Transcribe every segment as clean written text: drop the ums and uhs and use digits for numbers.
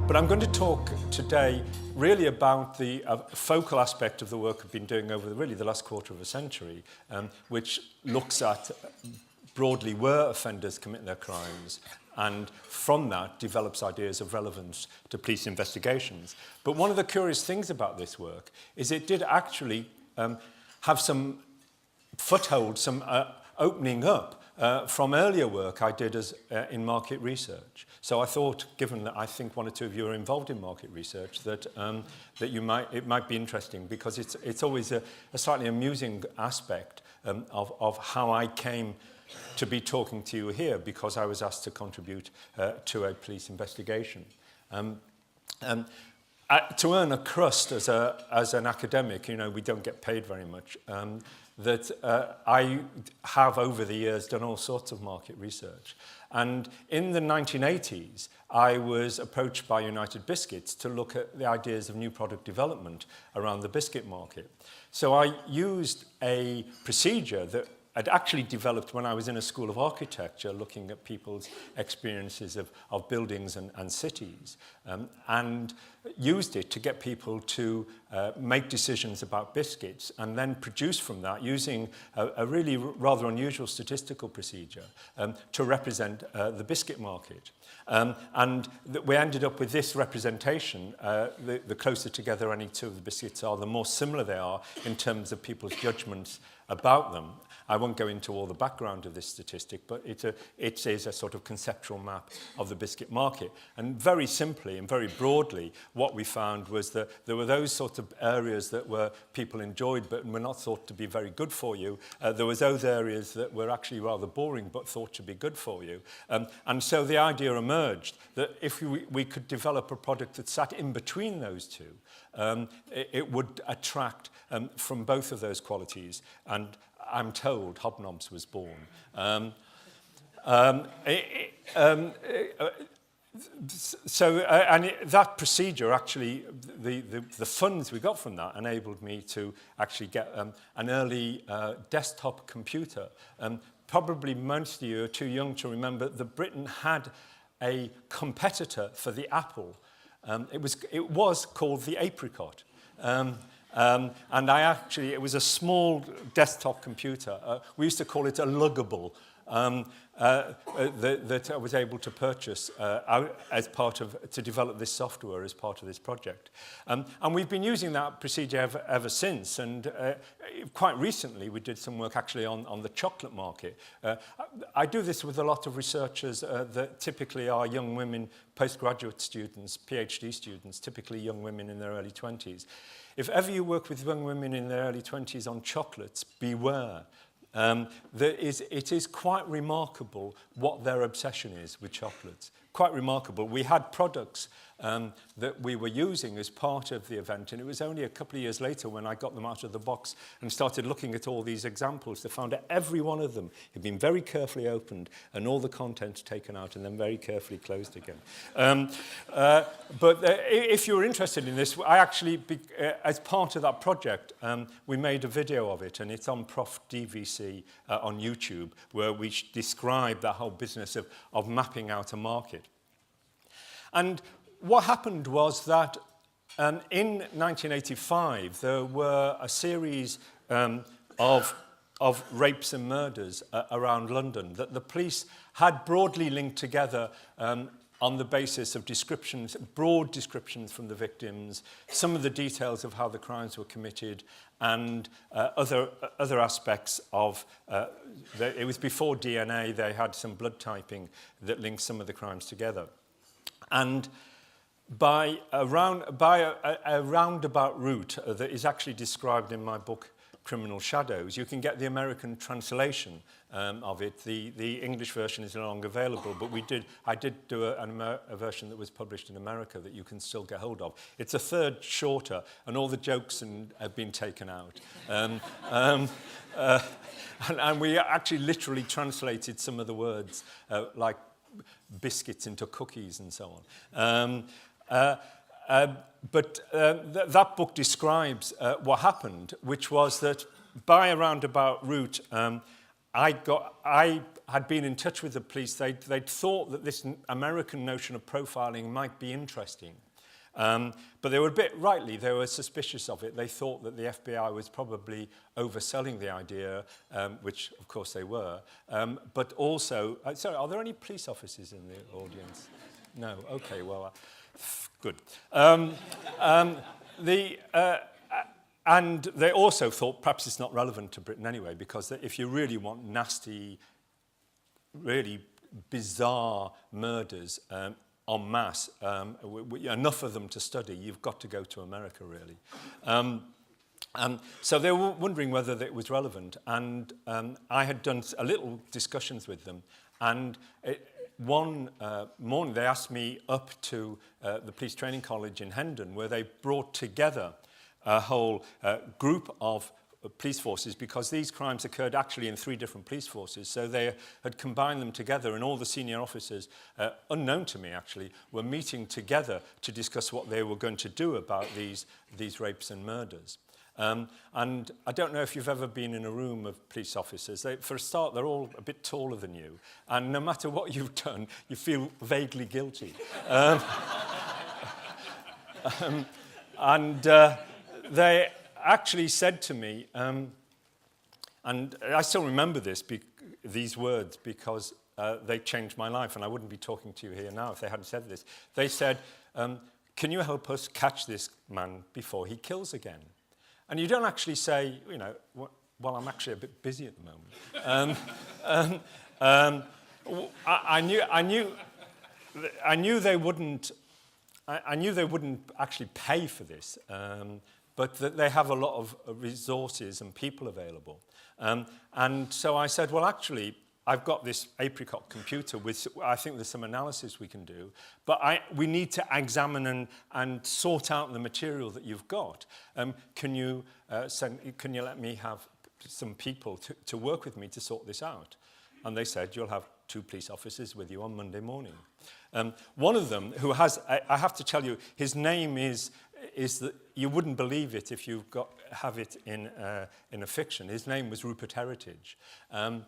But I'm going to talk today really about the focal aspect of the work I've been doing over the last quarter of a century, which looks at broadly where offenders commit their crimes, and from that develops ideas of relevance to police investigations. But one of the curious things about this work is it did actually have some foothold, some opening up from earlier work I did in market research. So I thought, given that I think one or two of you are involved in market research, that it might be interesting, because it's always a slightly amusing aspect of how I came to be talking to you here, because I was asked to contribute to a police investigation. To earn a crust as an academic, you know, we don't get paid very much. I have over the years done all sorts of market research. And in the 1980s, I was approached by United Biscuits to look at the ideas of new product development around the biscuit market. So I used a procedure that I'd actually developed when I was in a school of architecture, looking at people's experiences of buildings and cities, and used it to get people to make decisions about biscuits, and then produce from that, using a really rather unusual statistical procedure, to represent the biscuit market. And we ended up with this representation. The closer together any two of the biscuits are, the more similar they are in terms of people's judgments about them. I won't go into all the background of this statistic, but it is a sort of conceptual map of the biscuit market. And very simply and very broadly, what we found was that there were those sort of areas that were people enjoyed but were not thought to be very good for you. There was those areas that were actually rather boring but thought to be good for you. And so the idea emerged that if we could develop a product that sat in between those two, it would attract from both of those qualities. And I'm told Hobnobs was born. That procedure actually, the funds we got from that enabled me to actually get an early desktop computer. Probably most of you are too young to remember that Britain had a competitor for the Apple. It was called the Apricot. And it was a small desktop computer. We used to call it a luggable, that I was able to purchase to develop this software as part of this project. And we've been using that procedure ever since. And quite recently, we did some work actually on the chocolate market. I do this with a lot of researchers that typically are young women, postgraduate students, PhD students, typically young women in their early 20s. If ever you work with young women in their early 20s on chocolates, beware. It is quite remarkable what their obsession is with chocolates. Quite remarkable. We had products that we were using as part of the event, and it was only a couple of years later when I got them out of the box and started looking at all these examples to find out every one of them had been very carefully opened and all the content taken out and then very carefully closed again. But if you're interested in this, I actually, as part of that project, we made a video of it, and it's on Prof DVC on YouTube, where we describe the whole business of mapping out a market. And what happened was that in 1985, there were a series of rapes and murders around London that the police had broadly linked together on the basis of descriptions, broad descriptions from the victims, some of the details of how the crimes were committed, and other aspects of, it was before DNA, they had some blood typing that linked some of the crimes together. And by a roundabout route that is actually described in my book, Criminal Shadows, you can get the American translation of it. The English version is no longer available, but I did do a version that was published in America that you can still get hold of. It's a third shorter, and all the jokes have been taken out. And we actually literally translated some of the words, like biscuits into cookies and so on. But that book describes what happened, which was that by a roundabout route, I had been in touch with the police. They'd thought that this American notion of profiling might be interesting. But they were they were suspicious of it. They thought that the FBI was probably overselling the idea, which of course they were. But also, sorry, are there any police officers in the audience? No, okay, well, good. And they also thought perhaps it's not relevant to Britain anyway, because if you really want nasty, really bizarre murders en masse, enough of them to study, you've got to go to America, really. And so they were wondering whether it was relevant, and I had done a little discussions with them, and one morning they asked me up to the police training college in Hendon, where they brought together a whole group of police forces, because these crimes occurred actually in 3 different police forces. So they had combined them together, and all the senior officers, unknown to me actually, were meeting together to discuss what they were going to do about these rapes and murders. And I don't know if you've ever been in a room of police officers. For a start, they're all a bit taller than you, and no matter what you've done, you feel vaguely guilty. They actually said to me, and I still remember these words, because they changed my life, and I wouldn't be talking to you here now if they hadn't said this. They said, can you help us catch this man before he kills again? And you don't actually say, you know, well, I'm actually a bit busy at the moment. I knew they wouldn't actually pay for this. But that they have a lot of resources and people available. And so I said, well, actually, I've got this Apricot computer with, I think there's some analysis we can do, but we need to examine and sort out the material that you've got. Can you let me have some people to work with me to sort this out? And they said, you'll have 2 police officers with you on Monday morning. One of them, who has, I have to tell you, his name is that you wouldn't believe it if you have it in a fiction. His name was Rupert Heritage. And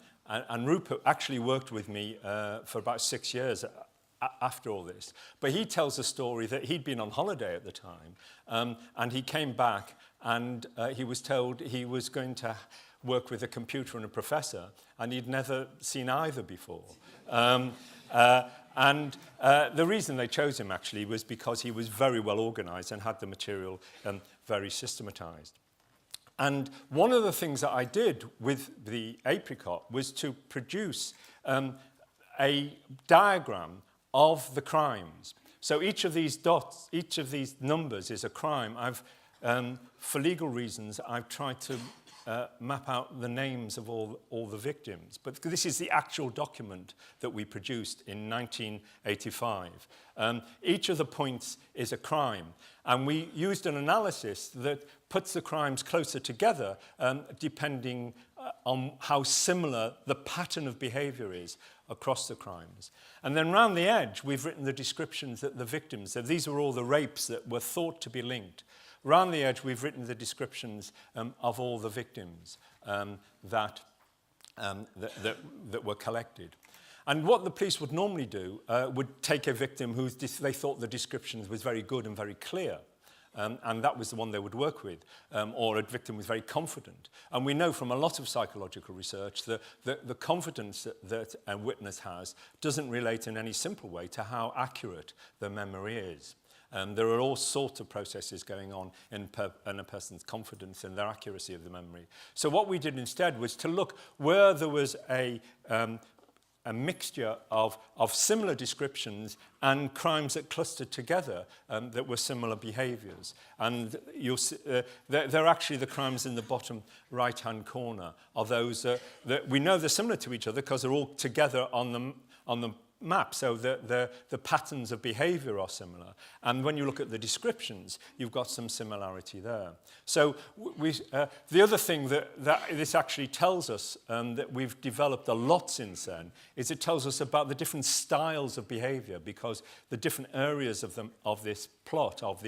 Rupert actually worked with me for about 6 years after all this. But he tells a story that he'd been on holiday at the time, and he came back, and he was told he was going to work with a computer and a professor, and he'd never seen either before. The reason they chose him, actually, was because he was very well organised and had the material very systematized. And one of the things that I did with the Apricot was to produce a diagram of the crimes. So each of these dots, each of these numbers is a crime. For legal reasons, I've tried to map out the names of all the victims. But this is the actual document that we produced in 1985. Each of the points is a crime. And we used an analysis that puts the crimes closer together, depending on how similar the pattern of behavior is across the crimes. And then round the edge, we've written the descriptions that the victims, so these were all the rapes that were thought to be linked. Round the edge, we've written the descriptions of all the victims that were collected. And what the police would normally do would take a victim who they thought the descriptions was very good and very clear, and that was the one they would work with, or a victim was very confident. And we know from a lot of psychological research that the confidence that a witness has doesn't relate in any simple way to how accurate the memory is. There are all sorts of processes going on in a person's confidence and their accuracy of the memory. So what we did instead was to look where there was a mixture of similar descriptions and crimes that clustered together that were similar behaviours. And you'll see, they're actually the crimes in the bottom right-hand corner are those that we know they're similar to each other because they're all together on the map, so the patterns of behaviour are similar. And when you look at the descriptions, you've got some similarity there. So the other thing that this actually tells us, that we've developed a lot since then, is it tells us about the different styles of behaviour, because the different areas of this plot of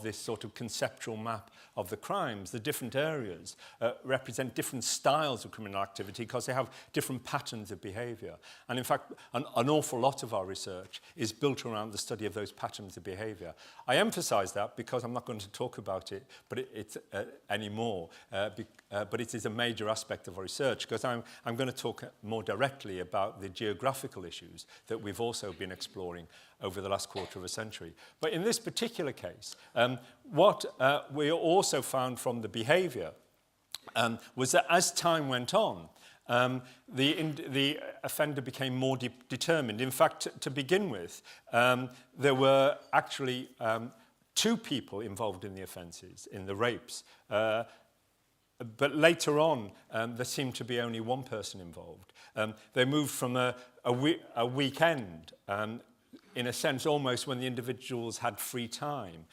this sort of conceptual map of the crimes. The different areas represent different styles of criminal activity because they have different patterns of behaviour. And in fact, an awful lot of our research is built around the study of those patterns of behaviour. I emphasise that because I'm not going to talk about it anymore, but it is a major aspect of our research, because I'm going to talk more directly about the geographical issues that we've also been exploring over the last quarter of a century. But in this particular case, what we also found from the behaviour was that as time went on, the offender became more determined. In fact, to begin with, there were actually 2 people involved in the offences, in the rapes. But later on, there seemed to be only 1 person involved. They moved from a weekend, in a sense, almost when the individuals had free time,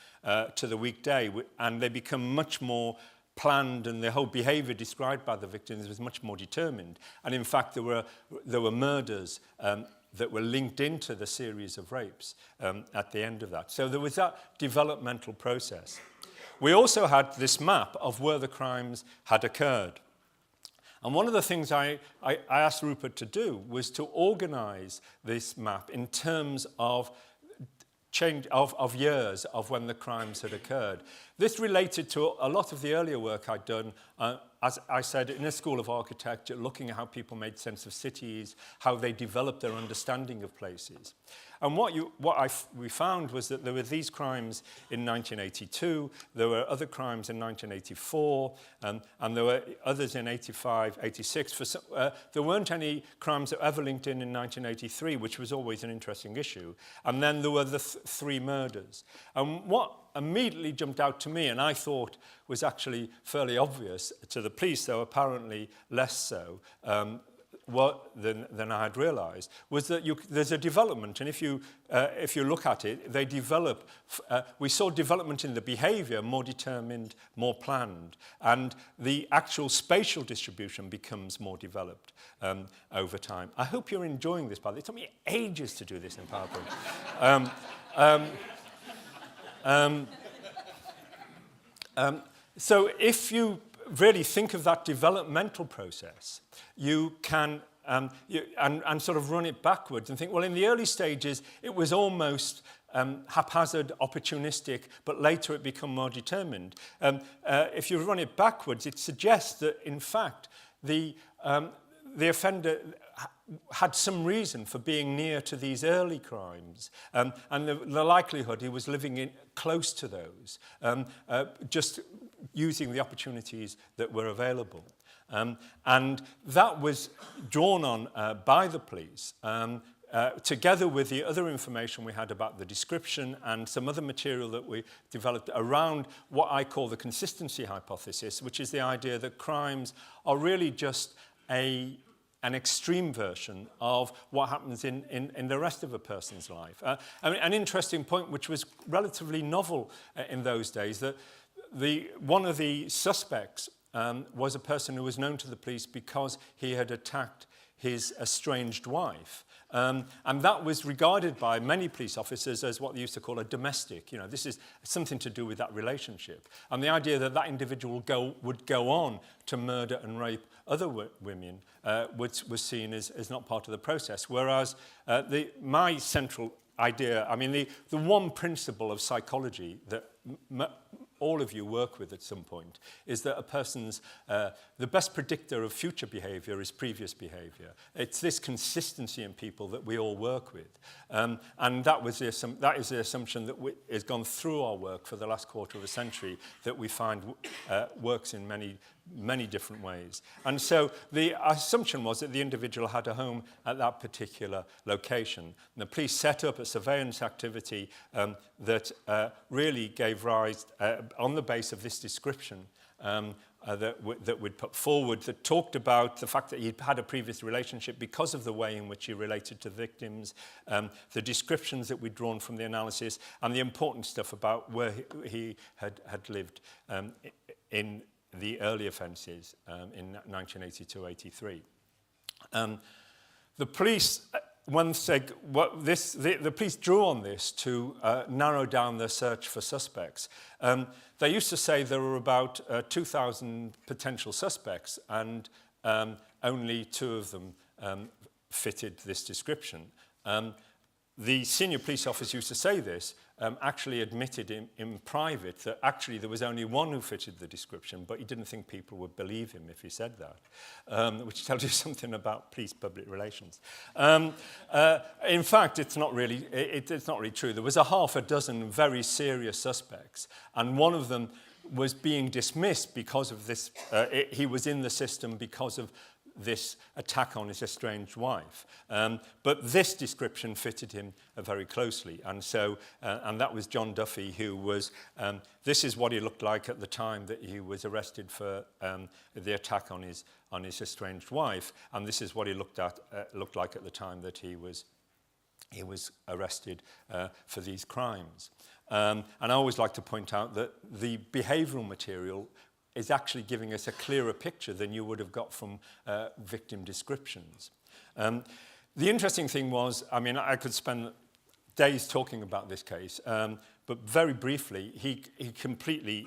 to the weekday, and they become much more planned, and the whole behaviour described by the victims was much more determined. And in fact, there were murders that were linked into the series of rapes at the end of that. So there was that developmental process. We also had this map of where the crimes had occurred. And one of the things I asked Rupert to do was to organise this map in terms of years of when the crimes had occurred. This related to a lot of the earlier work I'd done, as I said, in a school of architecture, looking at how people made sense of cities, how they developed their understanding of places. And we found was that there were these crimes in 1982, there were other crimes in 1984, and there were others in 85, 86. There weren't any crimes that were ever linked in 1983, which was always an interesting issue. And then there were the 3 murders. And what immediately jumped out to me, and I thought was actually fairly obvious to the police, though apparently less so, than I had realised, was that there's a development, and if you look at it, they develop. We saw development in the behaviour, more determined, more planned, and the actual spatial distribution becomes more developed over time. I hope you're enjoying this, by the way. It took me ages to do this in PowerPoint. So if you really think of that developmental process, you can and sort of run it backwards and think, well, in the early stages, it was almost haphazard, opportunistic, but later it became more determined. If you run it backwards, it suggests that, in fact, the offender had some reason for being near to these early crimes, and the likelihood he was living close to those, just using the opportunities that were available. And that was drawn on by the police, together with the other information we had about the description and some other material that we developed around what I call the consistency hypothesis, which is the idea that crimes are really just an extreme version of what happens in the rest of a person's life. An interesting point, which was relatively novel in those days, that one of the suspects was a person who was known to the police because he had attacked his estranged wife. And that was regarded by many police officers as what they used to call a domestic. You know, this is something to do with that relationship. And the idea that that individual would go on to murder and rape other women was seen as not part of the process. Whereas my central idea, I mean, the one principle of psychology that all of you work with at some point, is that a person's, the best predictor of future behaviour is previous behaviour. It's this consistency in people that we all work with. And that is the assumption that has gone through our work for the last quarter of a century, that we find works in many different ways. And so the assumption was that the individual had a home at that particular location. And the police set up a surveillance activity that really gave rise, on the basis of this description that we'd put forward, that talked about the fact that he'd had a previous relationship because of the way in which he related to victims, the descriptions that we'd drawn from the analysis, and the important stuff about where he had lived in the early offences in 1982-83. The police the police drew on this to narrow down their search for suspects. They used to say there were about 2,000 potential suspects, and only 2 of them fitted this description. The senior police officer used to say this, actually admitted in private that actually there was only 1 who fitted the description, but he didn't think people would believe him if he said that, which tells you something about police public relations. In fact, it's not really true. There was a half a dozen very serious suspects, and one of them was being dismissed because of this. He was in the system because of this attack on his estranged wife. But this description fitted him very closely. And so, and that was John Duffy, who was, this is what he looked like at the time that he was arrested for the attack on his estranged wife. And this is what he looked like at the time that he was arrested for these crimes. And I always like to point out that the behavioural material is actually giving us a clearer picture than you would have got from victim descriptions. The interesting thing was, I mean, I could spend days talking about this case, but very briefly, he completely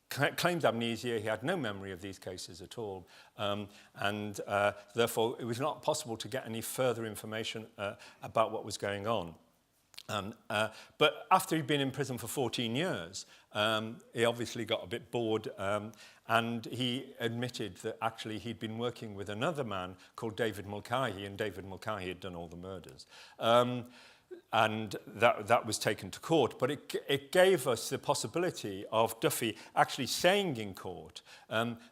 claimed amnesia. He had no memory of these cases at all, and therefore it was not possible to get any further information about what was going on. But after he'd been in prison for 14 years, he obviously got a bit bored, and he admitted that actually he'd been working with another man called David Mulcahy, and David Mulcahy had done all the murders. And that was taken to court. But it gave us the possibility of Duffy actually saying in court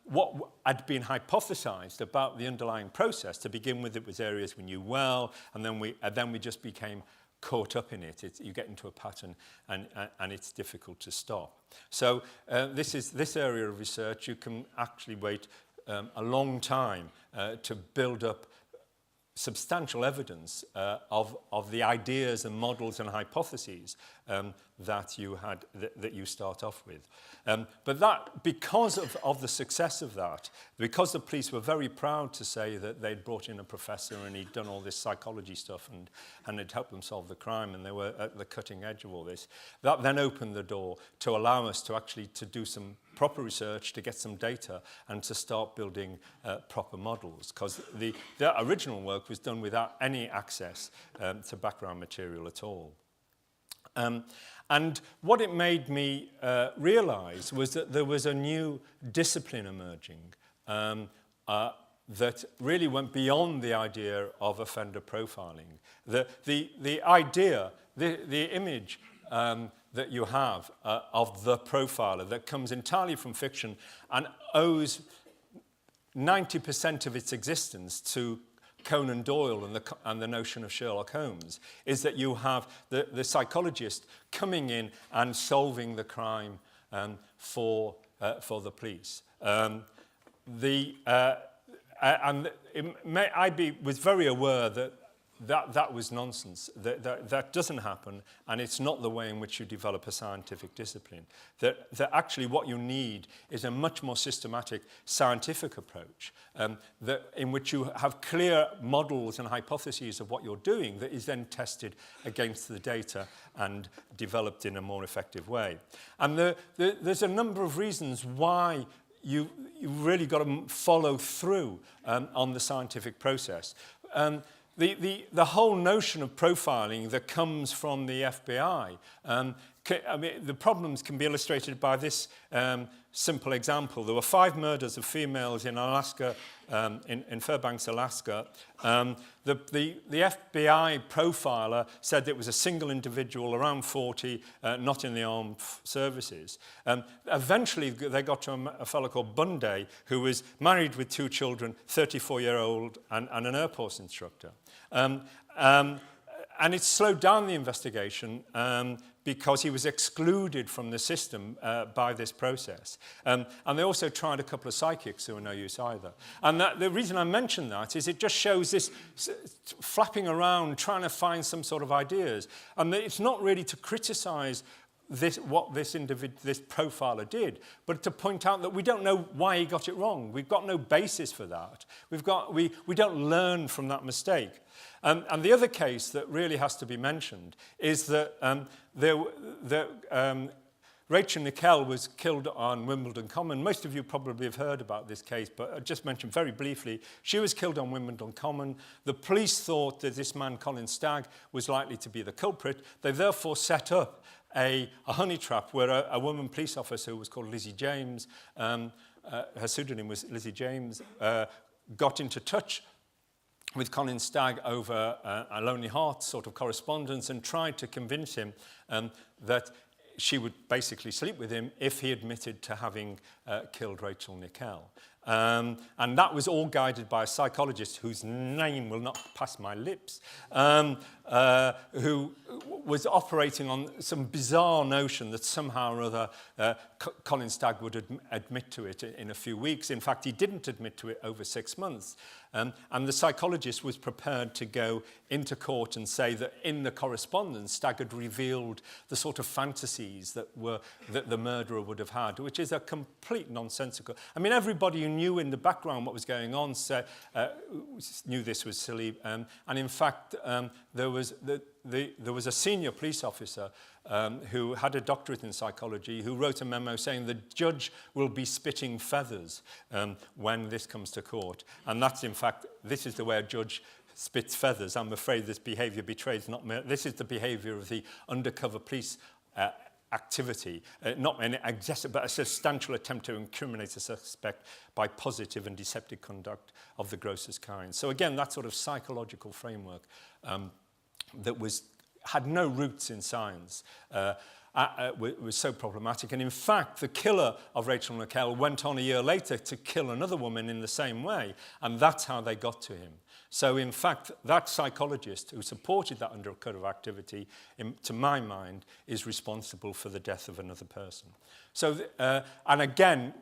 what had been hypothesized about the underlying process. To begin with, it was areas we knew well, and then we just became caught up in it. You get into a pattern, and it's difficult to stop. So this area of research, you can actually wait a long time to build up substantial evidence of the ideas and models and hypotheses that you start off with. But that, because of the success of that, because the police were very proud to say that they'd brought in a professor and he'd done all this psychology stuff and had helped them solve the crime, and they were at the cutting edge of all this, that then opened the door to allow us to actually do some proper research, to get some data, and to start building proper models, because the original work was done without any access to background material at all. And what it made me realise was that there was a new discipline emerging that really went beyond the idea of offender profiling. The idea, the image that you have of the profiler that comes entirely from fiction and owes 90% of its existence to Conan Doyle and the notion of Sherlock Holmes, is that you have the psychologist coming in and solving the crime for the police. And I was very aware that was nonsense. That doesn't happen, and it's not the way in which you develop a scientific discipline. That actually what you need is a much more systematic scientific approach in which you have clear models and hypotheses of what you're doing that is then tested against the data and developed in a more effective way. And there's a number of reasons why you really got to follow through on the scientific process. The whole notion of profiling that comes from the FBI, I mean, the problems can be illustrated by this simple example. There were 5 murders of females in Alaska, in Fairbanks, Alaska. The FBI profiler said it was a single individual, around 40, not in the armed services. Eventually, they got to a fellow called Bunday, who was married with 2 children, 34-year-old, and an Air Force instructor. And it slowed down the investigation because he was excluded from the system by this process. And they also tried a couple of psychics who were no use either. And the reason I mention that is it just shows this flapping around, trying to find some sort of ideas. And it's not really to criticize what this profiler did, but to point out that we don't know why he got it wrong. We've got no basis for that. We don't learn from that mistake. And the other case that really has to be mentioned is that Rachel Nickell was killed on Wimbledon Common. Most of you probably have heard about this case, but I'll just mention very briefly. She was killed on Wimbledon Common. The police thought that this man, Colin Stagg, was likely to be the culprit. They therefore set up a honey trap where a woman police officer who was called Lizzie James, her pseudonym was Lizzie James, got into touch with Colin Stagg over a Lonely Hearts sort of correspondence and tried to convince him that she would basically sleep with him if he admitted to having killed Rachel Nickell. And that was all guided by a psychologist whose name will not pass my lips, who was operating on some bizarre notion that somehow or other Colin Stagg would admit to it in a few weeks. In fact, he didn't admit to it over 6 months. And the psychologist was prepared to go into court and say that in the correspondence, Stagg had revealed the sort of fantasies that the murderer would have had, which is a complete nonsensical. I mean, everybody who knew in the background what was going on knew this was silly. And in fact, there was a senior police officer who had a doctorate in psychology who wrote a memo saying the judge will be spitting feathers when this comes to court. And that's, in fact, this is the way a judge spits feathers. I'm afraid this behaviour betrays not... This is the behaviour of the undercover police activity, not an excessive, but a substantial attempt to incriminate a suspect by positive and deceptive conduct of the grossest kind. So again, that sort of psychological framework that had no roots in science was so problematic. And in fact, the killer of Rachel Nickell went on a year later to kill another woman in the same way, and that's how they got to him. So in fact, that psychologist who supported that undercover activity, to my mind, is responsible for the death of another person. So, and again,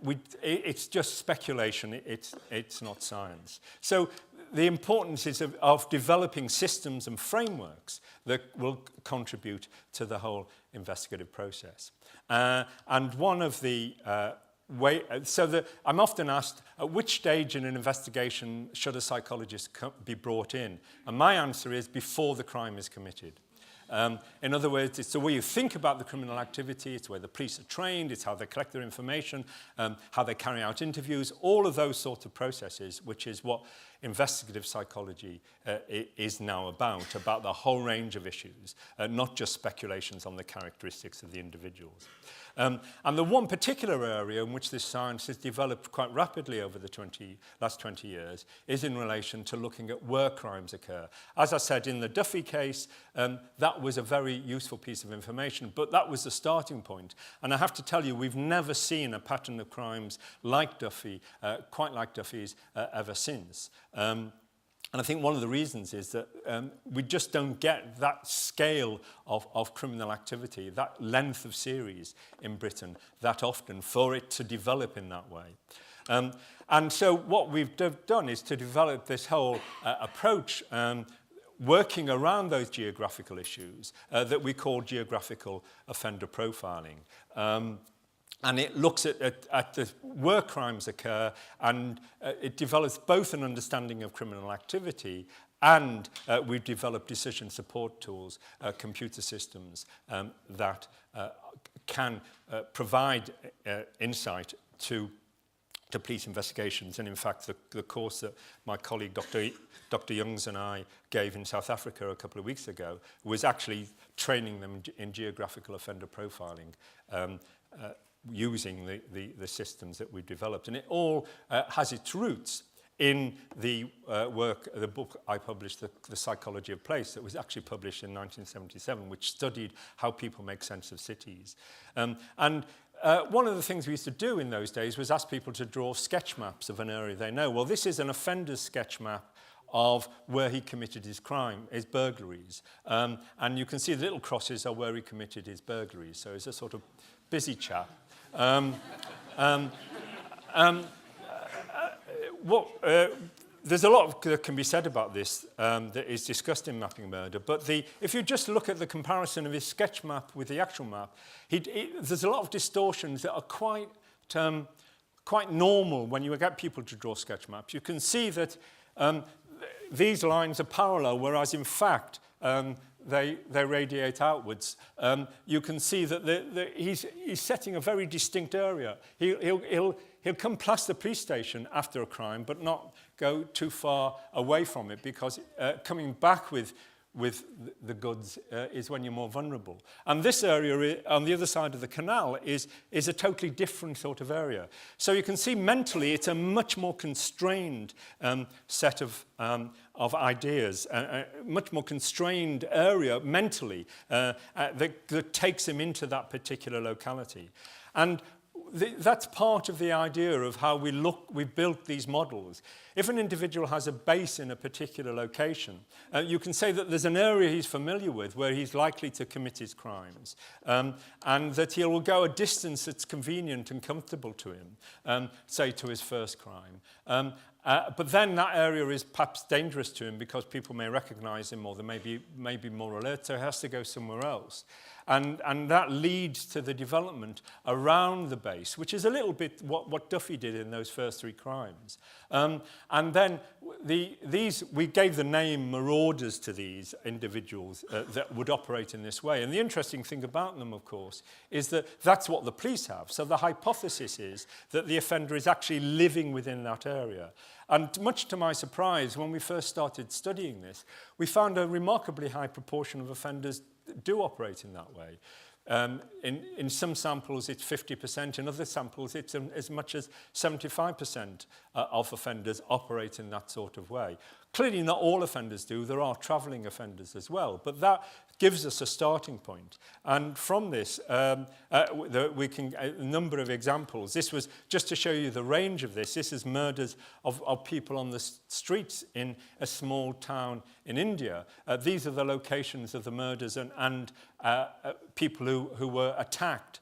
it's just speculation, it's not science. So the importance is of developing systems and frameworks that will contribute to the whole investigative process. And one of the I'm often asked, at which stage in an investigation should a psychologist be brought in? And my answer is before the crime is committed. In other words, it's the way you think about the criminal activity, it's where the police are trained, it's how they collect their information, how they carry out interviews, all of those sorts of processes, which is what investigative psychology is now about the whole range of issues, not just speculations on the characteristics of the individuals. And the one particular area in which this science has developed quite rapidly over the last 20 years is in relation to looking at where crimes occur. As I said, in the Duffy case, that was a very useful piece of information, but that was the starting point. And I have to tell you, we've never seen a pattern of crimes like Duffy, quite like Duffy's, ever since. And I think one of the reasons is that we just don't get that scale of criminal activity, that length of series in Britain that often for it to develop in that way. And so what we've done is to develop this whole approach working around those geographical issues that we call geographical offender profiling. And it looks at where crimes occur, and it develops both an understanding of criminal activity, and we've developed decision support tools, computer systems that can provide insight to police investigations. And in fact, the course that my colleague Dr. Youngs and I gave in South Africa a couple of weeks ago was actually training them in geographical offender profiling, using the systems that we've developed. And it all has its roots in the book I published, The Psychology of Place, that was actually published in 1977, which studied how people make sense of cities. And one of the things we used to do in those days was ask people to draw sketch maps of an area they know. Well, this is an offender's sketch map of where he committed his crime, his burglaries. And you can see the little crosses are where he committed his burglaries. So he's a sort of busy chap. there's a lot that can be said about this that is discussed in Mapping Murder, but if you just look at the comparison of his sketch map with the actual map, there's a lot of distortions that are quite normal when you get people to draw sketch maps. You can see that these lines are parallel, whereas in fact they radiate outwards. You can see that he's setting a very distinct area. He'll come past the police station after a crime, but not go too far away from it, because coming back with the goods is when you're more vulnerable. And this area on the other side of the canal is a totally different sort of area. So you can see mentally it's a much more constrained set of ideas, a much more constrained area mentally that takes him into that particular locality. And that's part of the idea of how we built these models. If an individual has a base in a particular location, you can say that there's an area he's familiar with where he's likely to commit his crimes, and that he will go a distance that's convenient and comfortable to him, say to his first crime. But then that area is perhaps dangerous to him because people may recognize him, or they may be more alert, so he has to go somewhere else. And that leads to the development around the base, which is a little bit what Duffy did in those first 3 crimes. And then we gave the name marauders to these individuals that would operate in this way. And the interesting thing about them, of course, is that that's what the police have. So the hypothesis is that the offender is actually living within that area. And much to my surprise, when we first started studying this, we found a remarkably high proportion of offenders do operate in that way. In some samples it's 50%, in other samples it's as much as 75% of offenders operate in that sort of way. Clearly not all offenders do, there are travelling offenders as well, but that gives us a starting point. And from this, we can a number of examples. This was just to show you the range of this. This is murders of people on the streets in a small town in India. These are the locations of the murders and people who were attacked.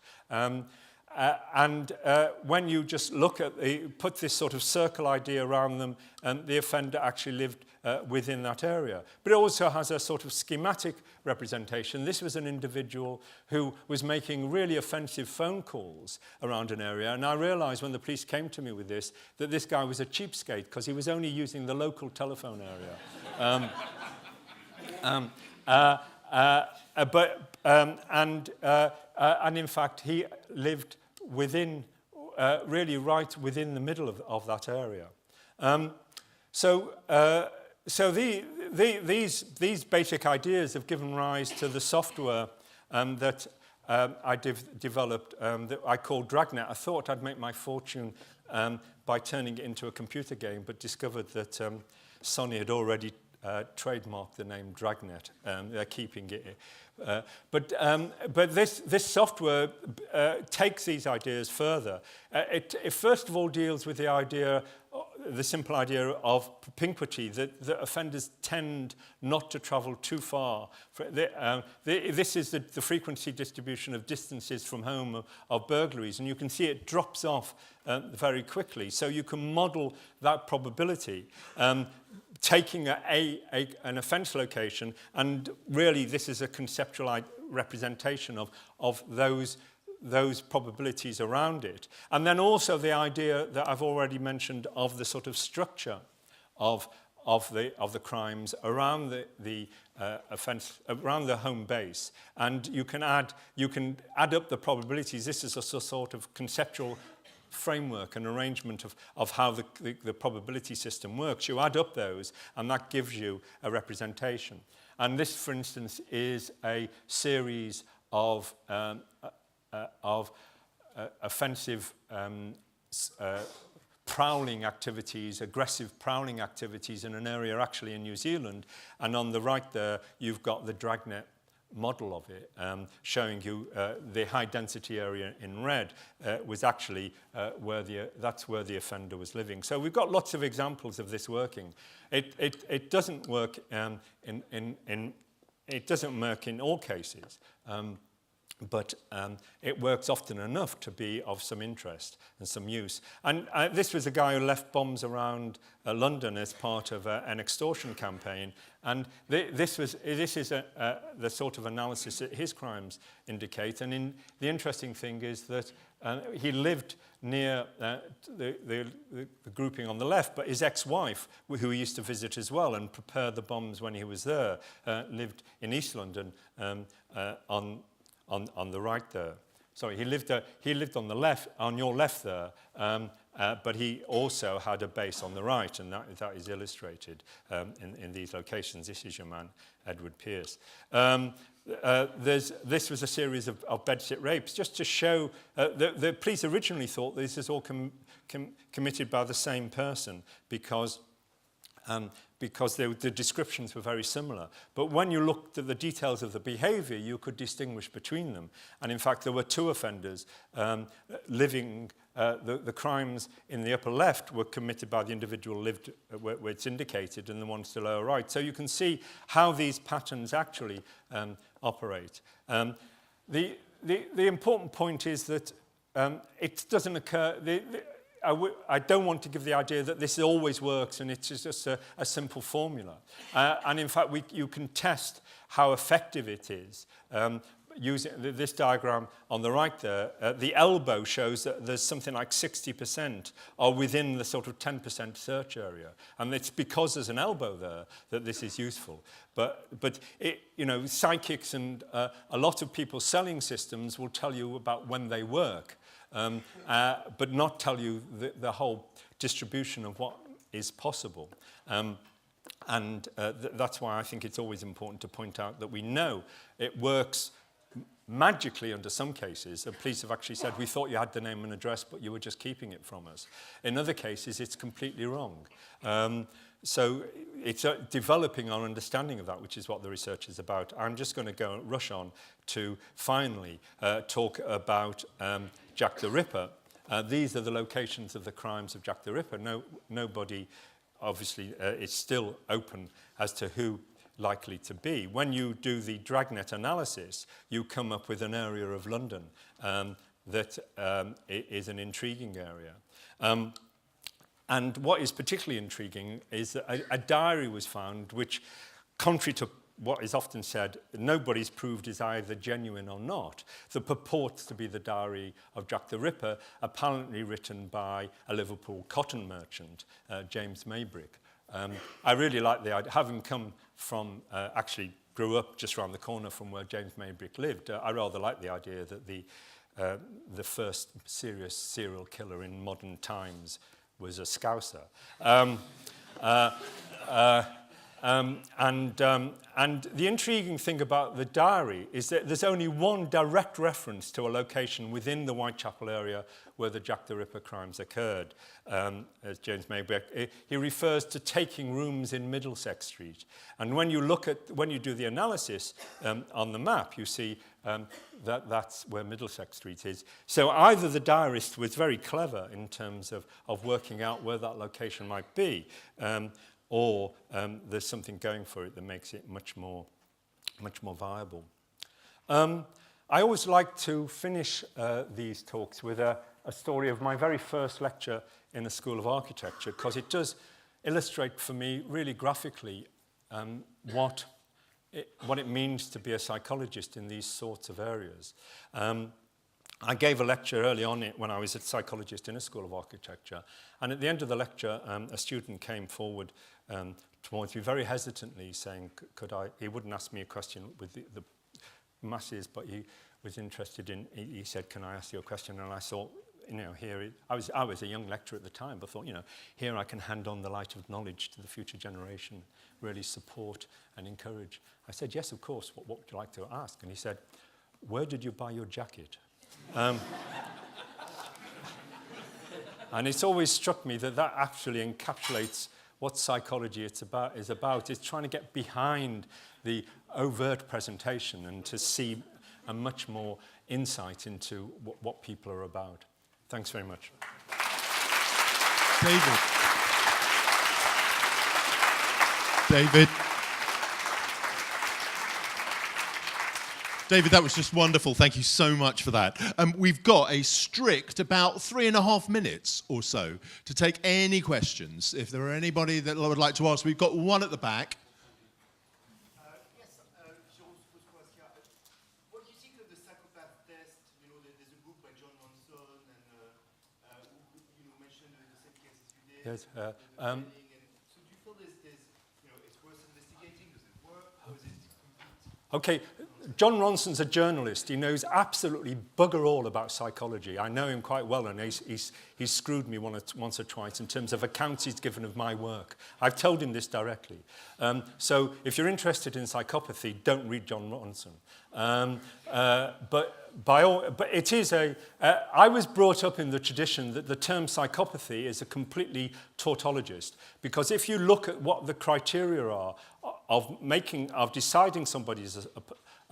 When you just look at put this sort of circle idea around them, the offender actually lived within that area. But it also has a sort of schematic representation. This was an individual who was making really offensive phone calls around an area, and I realized when the police came to me with this that this guy was a cheapskate because he was only using the local telephone area. And in fact, he lived within, really right within the middle of that area. So these basic ideas have given rise to the software that I developed that I called Dragnet. I thought I'd make my fortune by turning it into a computer game, but discovered that Sony had already trademarked the name Dragnet. They're keeping it. But this software takes these ideas further. It first of all deals with the simple idea of propinquity, that offenders tend not to travel too far. This is the frequency distribution of distances from home of burglaries, and you can see it drops off very quickly. So you can model that probability, taking an offence location, and really this is a conceptual representation of those probabilities around it. And then also the idea that I've already mentioned of the sort of structure of the crimes around the offence, around the home base. And you can add up the probabilities. This is a sort of conceptual framework and arrangement of how the probability system works. You add up those, and that gives you a representation. And this, for instance, is a series of offensive prowling activities, aggressive prowling activities in an area actually in New Zealand. And on the right there, you've got the Dragnet model of it, showing you the high density area in red was actually that's where the offender was living. So we've got lots of examples of this working. It doesn't work it doesn't work in all cases. but it works often enough to be of some interest and some use. And this was a guy who left bombs around London as part of an extortion campaign. And this is the sort of analysis that his crimes indicate. And the interesting thing is that he lived near the grouping on the left, but his ex-wife, who he used to visit as well and prepare the bombs when he was there, lived in East London on the right there. Sorry, he lived on the left, on your left there, but he also had a base on the right, and that is illustrated in these locations. This is your man, Edward Pierce. This was a series of bedsit rapes, just to show the police originally thought this is all committed by the same person because the descriptions were very similar. But when you looked at the details of the behaviour, you could distinguish between them. And in fact, there were two offenders living. The crimes in the upper left were committed by the individual lived where it's indicated, and the ones to the lower right. So you can see how these patterns actually operate. The important point is that it doesn't occur. I don't want to give the idea that this always works and it's just a simple formula. And in fact, you can test how effective it is. Using this diagram on the right there, the elbow shows that there's something like 60% are within the sort of 10% search area. And it's because there's an elbow there that this is useful. But psychics and a lot of people selling systems will tell you about when they work. But not tell you the whole distribution of what is possible. That's why I think it's always important to point out that we know it works magically under some cases. The police have actually said, we thought you had the name and address, but you were just keeping it from us. In other cases, it's completely wrong. So it's developing our understanding of that, which is what the research is about. I'm just going to rush on to finally talk about Jack the Ripper. These are the locations of the crimes of Jack the Ripper. Nobody, obviously, is still open as to who likely to be. When you do the Dragnet analysis, you come up with an area of London that is an intriguing area. And what is particularly intriguing is that a diary was found which, contrary to what is often said, nobody's proved is either genuine or not, that purports to be the diary of Jack the Ripper, apparently written by a Liverpool cotton merchant, James Maybrick. I really like the idea, having come from, actually grew up just around the corner from where James Maybrick lived, I rather like the idea that the first serious serial killer in modern times was a Scouser. And the intriguing thing about the diary is that there's only one direct reference to a location within the Whitechapel area where the Jack the Ripper crimes occurred. As James Maybrick, he refers to taking rooms in Middlesex Street. And when you do the analysis on the map, you see that's where Middlesex Street is. So either the diarist was very clever in terms of working out where that location might be, or there's something going for it that makes it much more viable. I always like to finish these talks with a story of my very first lecture in the School of Architecture, because it does illustrate for me really graphically what it means to be a psychologist in these sorts of areas. I gave a lecture early on when I was a psychologist in a School of Architecture, and at the end of the lecture, a student came forward towards me very hesitantly, saying, he wouldn't ask me a question with the masses, but he was interested in, he said, can I ask you a question? And I thought, here, I was a young lecturer at the time, but thought, here I can hand on the light of knowledge to the future generation, really support and encourage. I said, yes, of course, what would you like to ask? And he said, where did you buy your jacket? And it's always struck me that actually encapsulates what psychology is about. It's trying to get behind the overt presentation and to see a much more insight into what people are about. Thanks very much. David. David, that was just wonderful. Thank you so much for that. We've got a strict about 3.5 minutes or so to take any questions. If there are anybody that would like to ask, we've got one at the back. Yes, what do you think of the psychopath test? You know, there's a book by John Ronson, and who mentioned the same case as you did. Yes, so do you feel it's worth investigating? Does it work? Or is it complete? Okay, John Ronson's a journalist. He knows absolutely bugger all about psychology. I know him quite well, and he's screwed me once or twice in terms of accounts he's given of my work. I've told him this directly. So if you're interested in psychopathy, don't read John Ronson. But it is I was brought up in the tradition that the term psychopathy is a completely tautologist, because if you look at what the criteria are of deciding somebody is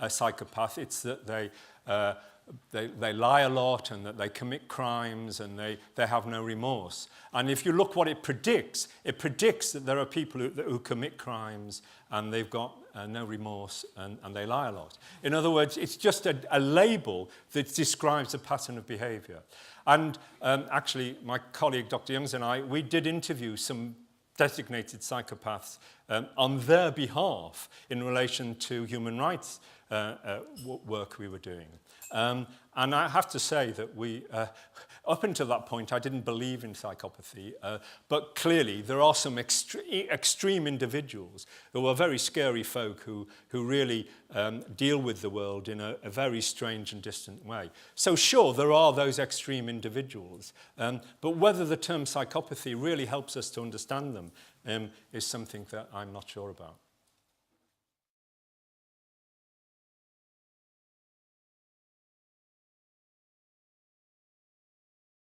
a psychopath, it's that they lie a lot and that they commit crimes and they have no remorse. And if you look what it predicts that there are people who commit crimes and they've got no remorse and they lie a lot. In other words, it's just a label that describes a pattern of behavior. And actually, my colleague Dr. Youngs and I, we did interview some designated psychopaths on their behalf in relation to human rights work we were doing. And I have to say that up until that point, I didn't believe in psychopathy, but clearly there are some extreme individuals who are very scary folk who really deal with the world in a very strange and distant way. So sure, there are those extreme individuals, but whether the term psychopathy really helps us to understand them is something that I'm not sure about.